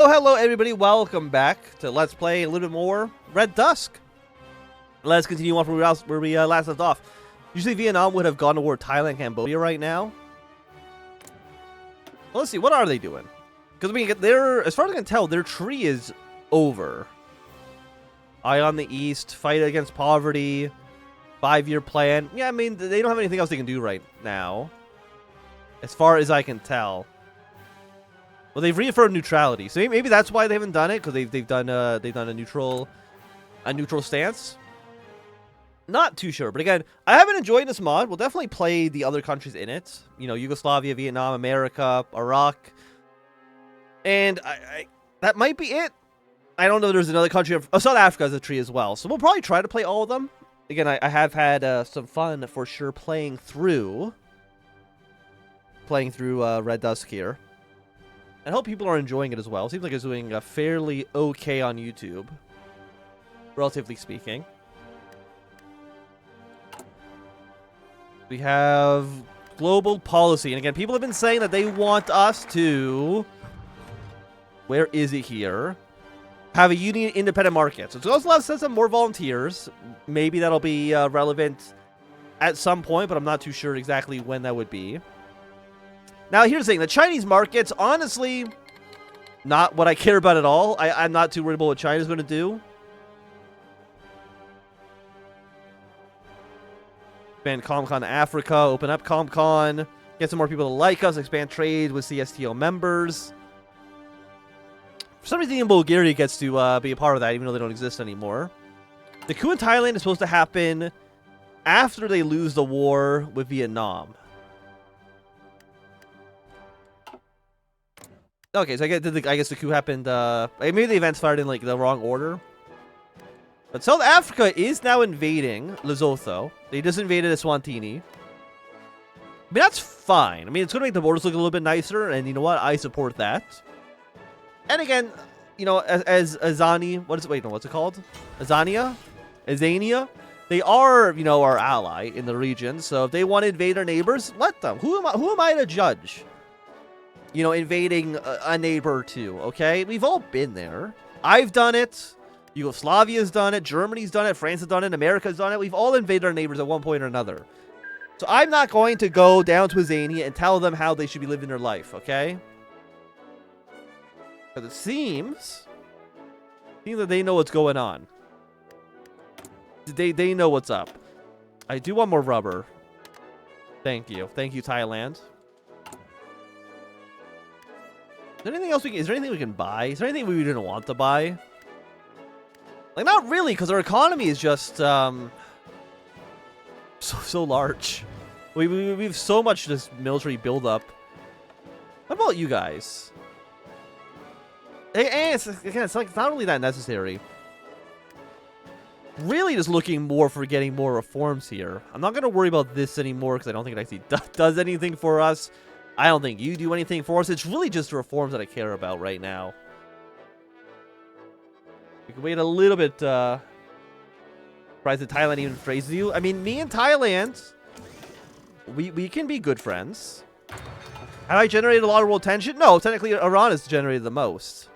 Hello everybody, welcome back to Let's Play a little bit more Red Dusk. Let's continue on from where we last left off. Usually Vietnam would have gone to war with Thailand, Cambodia right now. Well, let's see, what are they doing? Because I mean, as far as I can tell, their tree is over. Eye on the East, fight against poverty, 5-year plan. Yeah, I mean, they don't have anything else they can do right now, as far as I can tell. Well, they've reaffirmed neutrality, so maybe that's why they haven't done it, because they've done a neutral stance. Not too sure, but again, I have been enjoying this mod. We'll definitely play the other countries in it. You know, Yugoslavia, Vietnam, America, Iraq, and that might be it. I don't know. There's another country. South Africa has a tree as well, so we'll probably try to play all of them. Again, I have had some fun for sure playing through Red Dusk here. I hope people are enjoying it as well. Seems like it's doing fairly okay on YouTube, relatively speaking. We have global policy. And again, people have been saying that they want us to... Where is it here? Have a union independent market. So it's also allowed to send some more volunteers. Maybe that'll be relevant at some point, but I'm not too sure exactly when that would be. Now, here's the thing. The Chinese market's honestly not what I care about at all. I'm not too worried about what China's going to do. Expand ComCon to Africa. Open up ComCon. Get some more people to like us. Expand trade with CSTO members. For some reason, Bulgaria gets to be a part of that, even though they don't exist anymore. The coup in Thailand is supposed to happen after they lose the war with Vietnam. Okay, so I guess the coup happened, maybe the events started in, like, the wrong order. But South Africa is now invading Lesotho. They just invaded Eswatini. I mean, that's fine. I mean, it's going to make the borders look a little bit nicer, and you know what? I support that. And again, you know, as Azani, what's it called? Azania? They are, you know, our ally in the region, so if they want to invade our neighbors, let them. Who am I to judge? You know, invading a neighbor or two, okay? We've all been there. I've done it. Yugoslavia's done it. Germany's done it. France has done it. America's done it. We've all invaded our neighbors at one point or another. So I'm not going to go down to Azania and tell them how they should be living their life, okay? Because it seems that they know what's going on. They know what's up. I do want more rubber. Thank you. Thank you, Thailand. Is there anything else is there anything we can buy? Is there anything we didn't want to buy? Like, not really, because our economy is just so large. We have so much just military buildup. What about you guys? It's like it's not really that necessary. Really just looking more for getting more reforms here. I'm not going to worry about this anymore because I don't think it actually does anything for us. I don't think you do anything for us. It's really just the reforms that I care about right now. We can wait a little bit. Surprised that Thailand even phrases you. I mean, me and Thailand, we can be good friends. Have I generated a lot of world tension? No, technically Iran has generated the most.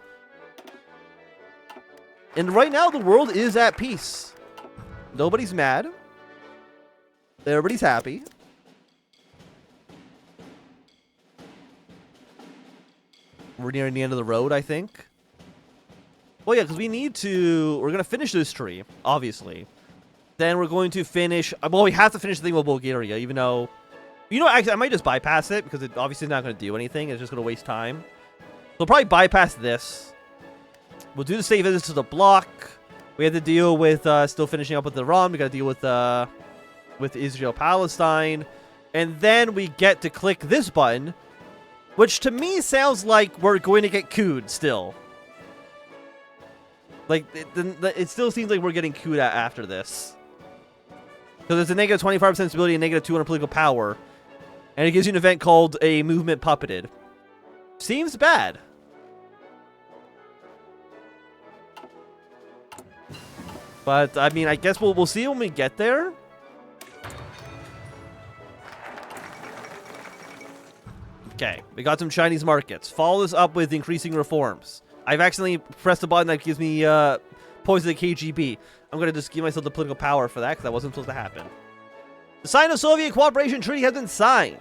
And right now, the world is at peace. Nobody's mad. Everybody's happy. We're nearing the end of the road, I think. Well, yeah, because we're going to finish this tree, obviously. Then we're going to finish, well, we have to finish the thing with Bulgaria, even though, you know, actually, I might just bypass it, because it obviously is not going to do anything. It's just going to waste time. We'll probably bypass this. We'll do the state visits to the block. We have to deal with still finishing up with Iran. We got to deal with Israel-Palestine. And then we get to click this button, which to me sounds like we're going to get couped still. Like, it still seems like we're getting couped after this. So there's a negative 25% stability and negative 200 political power. And it gives you an event called a movement puppeted. Seems bad. But, I mean, I guess we'll see when we get there. Okay, we got some Chinese markets. Follow this up with increasing reforms. I've accidentally pressed a button that gives me poison the KGB. I'm going to just give myself the political power for that because that wasn't supposed to happen. The Sino-Soviet Cooperation Treaty has been signed.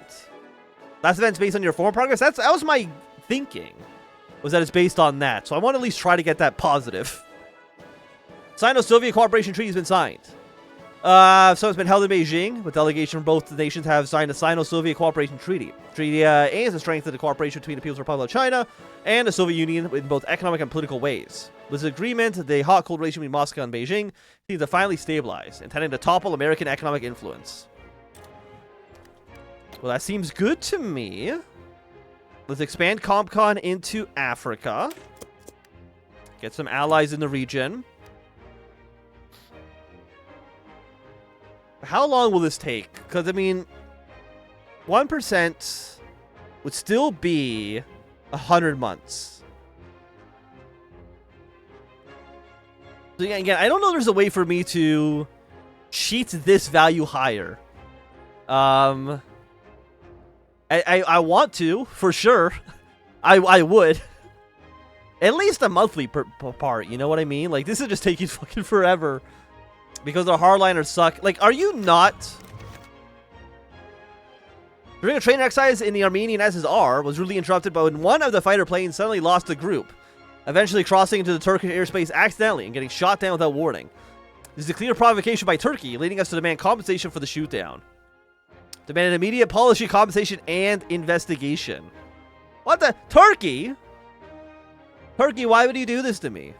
Last event's based on your former progress. That was my thinking, was that it's based on that. So I want to at least try to get that positive. Sino-Soviet Cooperation Treaty has been signed. So it's been held in Beijing, with delegation from both the nations have signed a Sino-Soviet Cooperation Treaty. Treaty aims to strengthen the cooperation between the People's Republic of China and the Soviet Union in both economic and political ways. With this agreement, the hot-cold relation between Moscow and Beijing seems to finally stabilize, intending to topple American economic influence. Well, that seems good to me. Let's expand CompCon into Africa. Get some allies in the region. How long will this take? Because, I mean, 1% would still be 100 months. So again, I don't know if there's a way for me to cheat this value higher. I want to, for sure. I would. At least a monthly part, you know what I mean? Like, this is just taking fucking forever. Because the hardliners suck. Like, are you not... During a train exercise in the Armenian SSR was rudely interrupted by when one of the fighter planes suddenly lost the group, eventually crossing into the Turkish airspace accidentally and getting shot down without warning. This is a clear provocation by Turkey, leading us to demand compensation for the shootdown. Demand an immediate policy compensation and investigation. What the? Turkey? Turkey, why would you do this to me?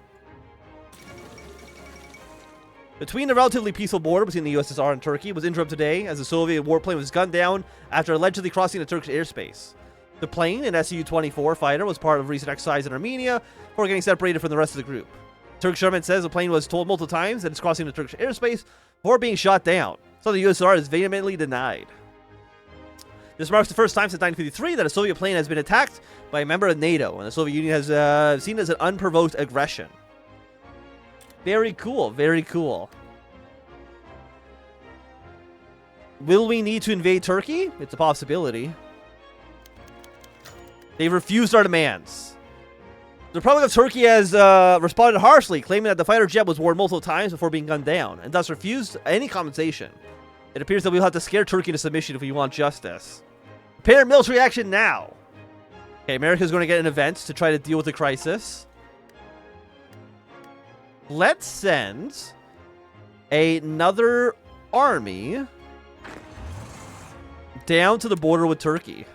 Between the relatively peaceful border between the USSR and Turkey was interrupted today as a Soviet warplane was gunned down after allegedly crossing the Turkish airspace. The plane, an Su-24 fighter, was part of a recent exercise in Armenia before getting separated from the rest of the group. Turkish government says the plane was told multiple times that it's crossing the Turkish airspace before being shot down, so the USSR is vehemently denied. This marks the first time since 1953 that a Soviet plane has been attacked by a member of NATO, and the Soviet Union has seen it as an unprovoked aggression. Very cool, very cool. Will we need to invade Turkey? It's a possibility. They refused our demands. The Republic of Turkey has responded harshly, claiming that the fighter jet was warned multiple times before being gunned down, and thus refused any compensation. It appears that we'll have to scare Turkey into submission if we want justice. Prepare military action now! Okay, America's going to get an event to try to deal with the crisis. Let's send another army down to the border with Turkey.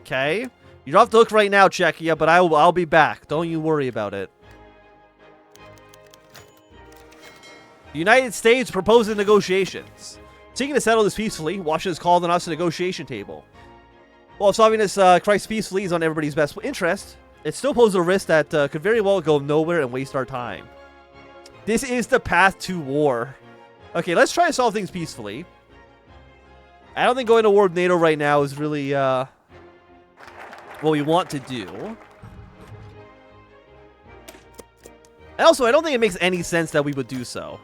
Okay. You're off the hook right now, Czechia, but I'll be back. Don't you worry about it. The United States proposes negotiations. Seeking to settle this peacefully, Washington has called on us to negotiation table. While solving this crisis peacefully is on everybody's best interest, it still poses a risk that could very well go nowhere and waste our time. This is the path to war. Okay, let's try to solve things peacefully. I don't think going to war with NATO right now is really what we want to do. And also, I don't think it makes any sense that we would do so.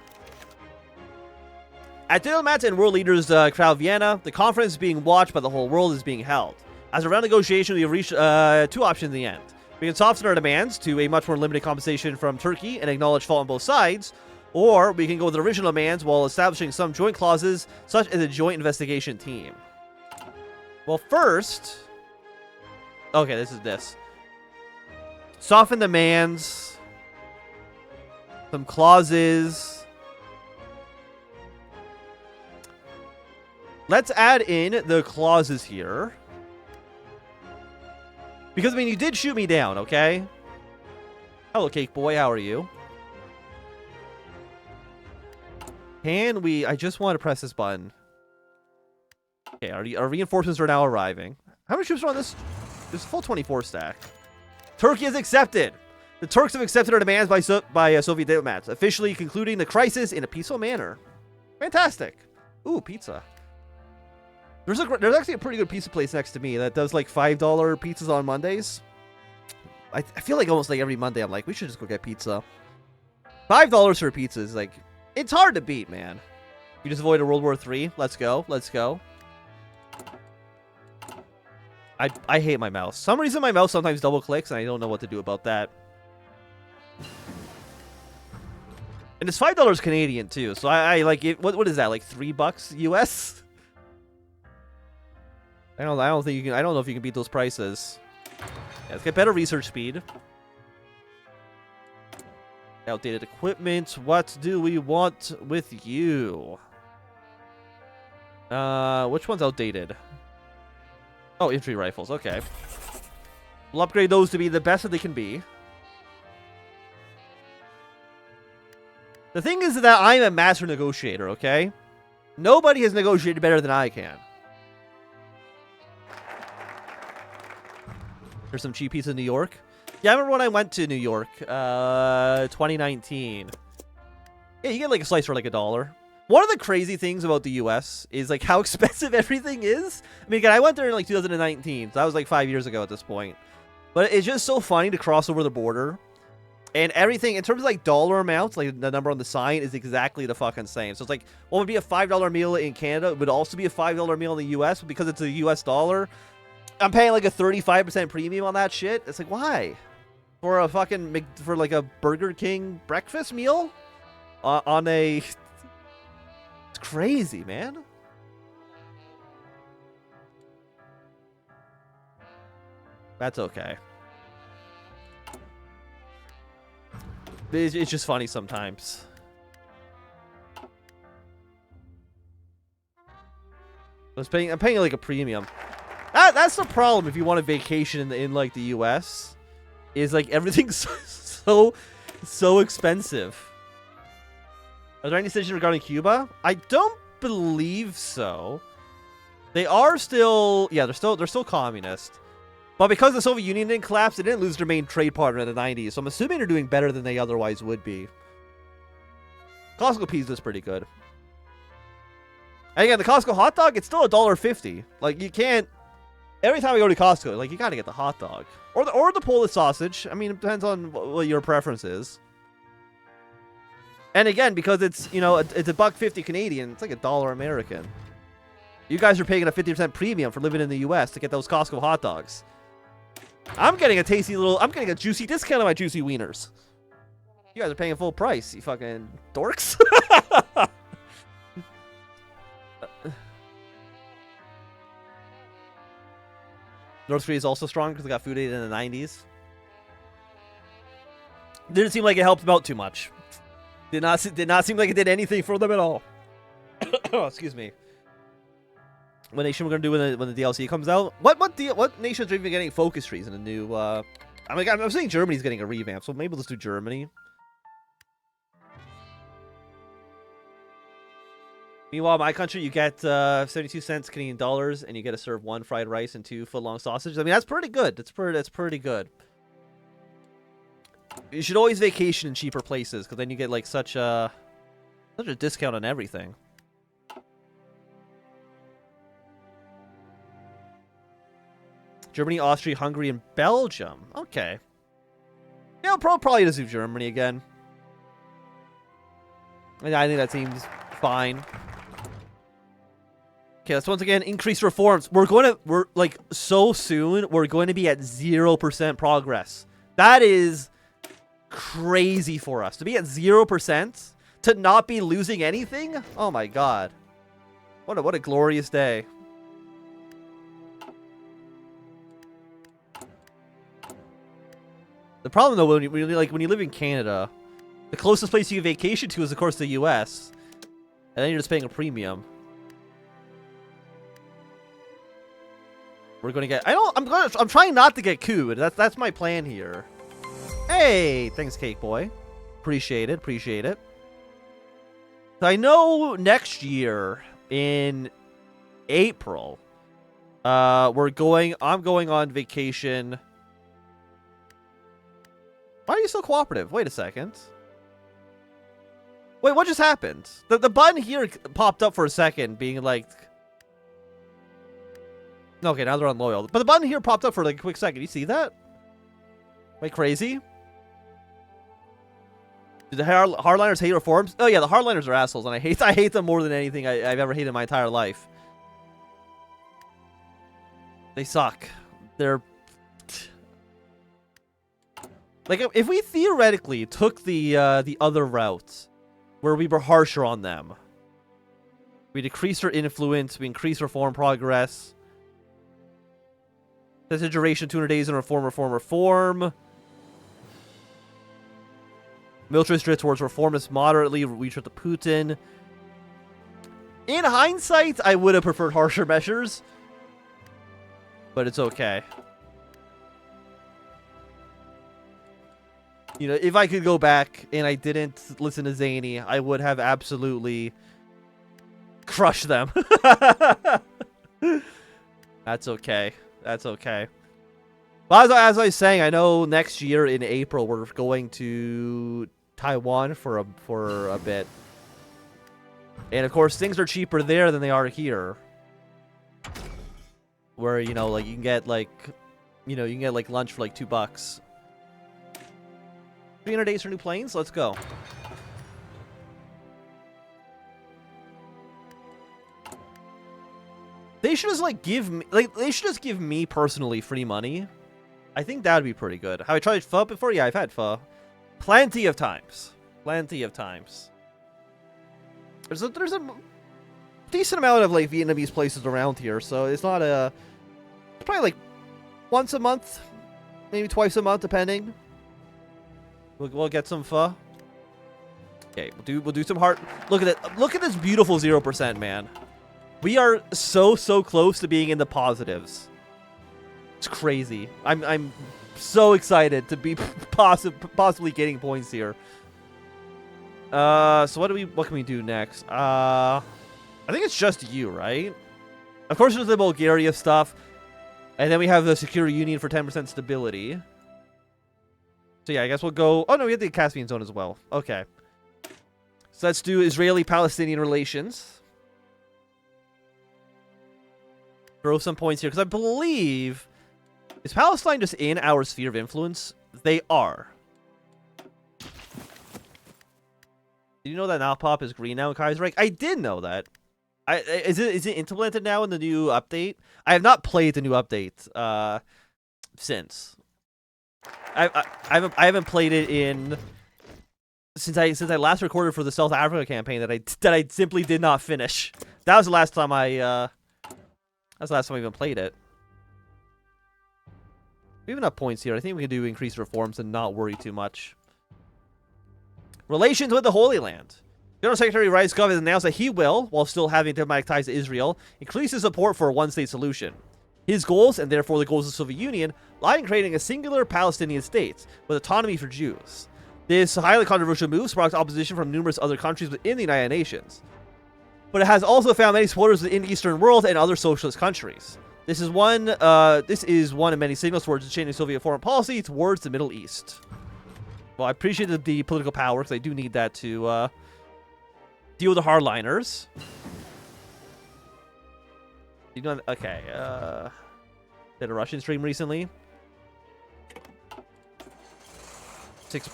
At diplomats and world leaders crowd Vienna, the conference is being watched by the whole world is being held. As a round negotiation, we have reached two options in the end. We can soften our demands to a much more limited compensation from Turkey and acknowledge fault on both sides, or we can go with the original demands while establishing some joint clauses, such as a joint investigation team. Well, first... Okay, this is this. Soften demands. Some clauses. Let's add in the clauses here. Because, I mean, you did shoot me down, okay? Hello, Cake Boy. How are you? Can we... I just want to press this button. Okay, our reinforcements are now arriving. How many troops are on this? There's a full 24 stack. Turkey has accepted. The Turks have accepted our demands by Soviet diplomats, officially concluding the crisis in a peaceful manner. Fantastic. Ooh, pizza. There's actually a pretty good pizza place next to me that does like $5 pizzas on Mondays. I feel like almost like every Monday I'm like, we should just go get pizza. $5 for a pizza is like, it's hard to beat, man. You just avoid a World War III. Let's go. Let's go. I hate my mouse. Some reason my mouse sometimes double clicks, and I don't know what to do about that. And it's $5 Canadian too, so I like it. What is that, like $3 US? I don't think you can. I don't know if you can beat those prices. Yeah, let's get better research speed. Outdated equipment. What do we want with you? Which one's outdated? Oh, infantry rifles. Okay. We'll upgrade those to be the best that they can be. The thing is that I'm a master negotiator, okay? Nobody has negotiated better than I can. There's some cheap pizza in New York. Yeah, I remember when I went to New York, 2019. Yeah, you get like a slice for like $1. One of the crazy things about the US is like how expensive everything is. I mean, again, I went there in like 2019, so that was like 5 years ago at this point. But it's just so funny to cross over the border. And everything, in terms of like dollar amounts, like the number on the sign is exactly the fucking same. So it's like, what would be a $5 meal in Canada would also be a $5 meal in the US, but because it's a US dollar, I'm paying like a 35% premium on that shit. It's like, why? For a fucking, for like a Burger King breakfast meal? On a... It's crazy, man. That's okay. It's just funny sometimes. I'm paying like a premium. That's the problem if you want a vacation in like the US. Is like everything's so expensive. Are there any decisions regarding Cuba? I don't believe so. They are still, yeah, they're still communist. But because the Soviet Union didn't collapse, they didn't lose their main trade partner in the 90s. So I'm assuming they're doing better than they otherwise would be. Costco pizza is pretty good. And again, the Costco hot dog, it's still $1.50. Like, you can't... Every time I go to Costco, like, you gotta get the hot dog. Or the Polish sausage. I mean, it depends on what your preference is. And again, because it's, you know, it's $1.50 Canadian, it's like $1 American. You guys are paying a 50% premium for living in the US to get those Costco hot dogs. I'm getting a tasty little... I'm getting a juicy discount on my juicy wieners. You guys are paying full price, you fucking dorks. North Korea is also strong because they got food aid in the 90s. Didn't seem like it helped them out too much. Did not seem like it did anything for them at all. Oh, excuse me. What nation we're gonna do when the DLC comes out? What nations are even getting focus trees in a new? I mean, I'm saying Germany's getting a revamp, so maybe let's do Germany. Meanwhile, my country, you get 72 cents Canadian dollars, and you get to serve 1 fried rice and 2 foot-long sausages. I mean, that's pretty good. That's pretty good. You should always vacation in cheaper places, because then you get like such a discount on everything. Germany, Austria, Hungary, and Belgium. Okay. Yeah, I'll probably just do Germany again. And I think that seems fine. Okay, let's once again increase reforms. We're like so soon, we're going to be at 0% progress. That is crazy for us. To be at 0%, to not be losing anything? Oh my god. What a glorious day. The problem, though, when you live in Canada, the closest place you can vacation to is, of course, the U.S. And then you're just paying a premium. We're gonna get... I'm trying not to get coup. That's my plan here. Hey, thanks, Cake Boy. Appreciate it. So I know next year in April, I'm going on vacation. Why are you so cooperative? Wait a second. Wait, what just happened? The button here popped up for a second, being like... Okay, now they're unloyal. But the button here popped up for like a quick second. You see that? Am I crazy? Do the hardliners hate reforms? Oh yeah, the hardliners are assholes, and I hate them more than anything I've ever hated in my entire life. They suck. They're like, if we theoretically took the other route, where we were harsher on them, we decreased our influence, we increased reform progress. That's a duration 200 days in reform. Military drift towards reformists moderately. We trip to Putin. In hindsight, I would have preferred harsher measures, but it's okay. You know, if I could go back and I didn't listen to Zany, I would have absolutely crushed them. That's okay. That's okay. But as I was saying, I know next year in April we're going to Taiwan for a bit, and of course things are cheaper there than they are here. Where, you know, like you can get like lunch for like $2. 300 days for new planes. Let's go. They should just like give me personally free money. I think that would be pretty good. Have I tried pho before? Yeah, I've had pho. Plenty of times. Plenty of times. There's a decent amount of like Vietnamese places around here, so it's not a. It's probably like once a month, maybe twice a month, depending. We'll get some pho. Okay, we'll do some heart. Look at it. Look at this beautiful 0%, man. We are so close to being in the positives. It's crazy. I'm so excited to be possibly getting points here. So what can we do next? I think it's just you, right? Of course, there's the Bulgaria stuff, and then we have the Secure Union for 10% stability. So yeah, I guess we'll go. Oh no, we have the Caspian Zone as well. Okay. So let's do Israeli-Palestinian relations. Throw some points here, because I believe... Is Palestine just in our sphere of influence? They are. Did you know that Nalpop is green now in Kaiserreich? I did know that. Is it implemented now in the new update? I have not played the new update since. I haven't played it in since I last recorded for the South Africa campaign that I simply did not finish. That was the last time I even played it. We have enough points here. I think we can do increased reforms and not worry too much. Relations with the Holy Land. General Secretary Ryzhkov has announced that he will, while still having diplomatic ties to Israel, increase his support for a one-state solution. His goals, and therefore the goals of the Soviet Union, lie in creating a singular Palestinian state with autonomy for Jews. This highly controversial move sparked opposition from numerous other countries within the United Nations, but it has also found many supporters in the Eastern world and other socialist countries. This is one of many signals towards changing Soviet foreign policy towards the Middle East. Well, I appreciate the political power, because I do need that to deal with the hardliners. You know, okay. Did a Russian stream recently?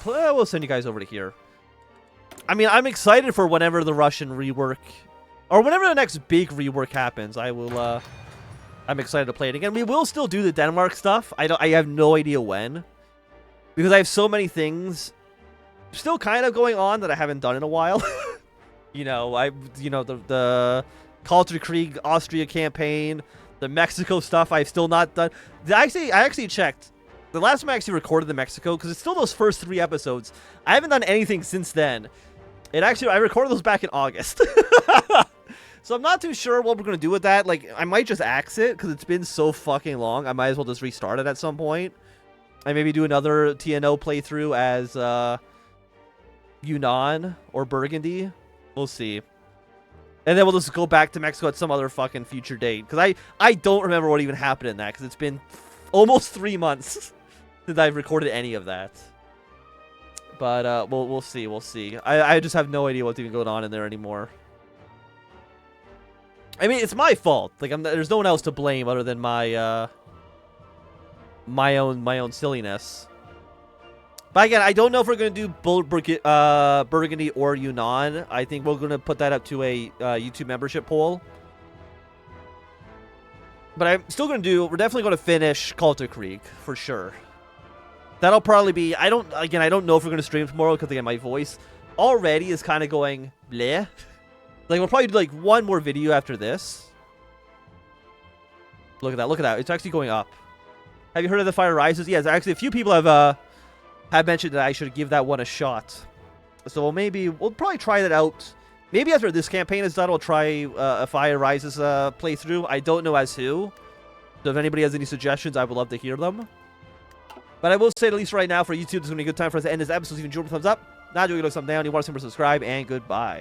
We'll send you guys over to here. I mean, I'm excited for whenever the Russian rework, or whenever the next big rework happens. I'm excited to play it again. We will still do the Denmark stuff. I have no idea when, because I have so many things still kind of going on that I haven't done in a while. The Krieg Austria campaign, the Mexico stuff I've still not done. I actually checked. The last time I actually recorded the Mexico, because it's still those first 3 episodes. I haven't done anything since then. I recorded those back in August. So I'm not too sure what we're going to do with that. Like, I might just axe it, because it's been so fucking long. I might as well just restart it at some point. And maybe do another TNO playthrough as Yunnan or Burgundy. We'll see. And then we'll just go back to Mexico at some other fucking future date. Because I don't remember what even happened in that, because it's been almost 3 months since I've recorded any of that. But we'll see. We'll see. I just have no idea what's even going on in there anymore. I mean, it's my fault. Like, there's no one else to blame other than my my own silliness. But again, I don't know if we're going to do Burgundy or Yunnan. I think we're going to put that up to a YouTube membership poll. But I'm still going to do... We're definitely going to finish Call to Krieg, for sure. That'll probably be... I don't know if we're going to stream tomorrow, because, again, my voice already is kind of going bleh. Like, we'll probably do, like, one more video after this. Look at that. Look at that. It's actually going up. Have you heard of the Fire Rises? Yes, actually, a few people have mentioned that I should give that one a shot. So maybe... We'll probably try that out. Maybe after this campaign is done, we'll try a Fire Rises playthrough. I don't know as who. So if anybody has any suggestions, I would love to hear them. But I will say, at least right now, for YouTube, this is going to be a good time for us to end this episode. So you can enjoy, thumbs up. Not doing it, thumbs down. You want to subscribe, and goodbye.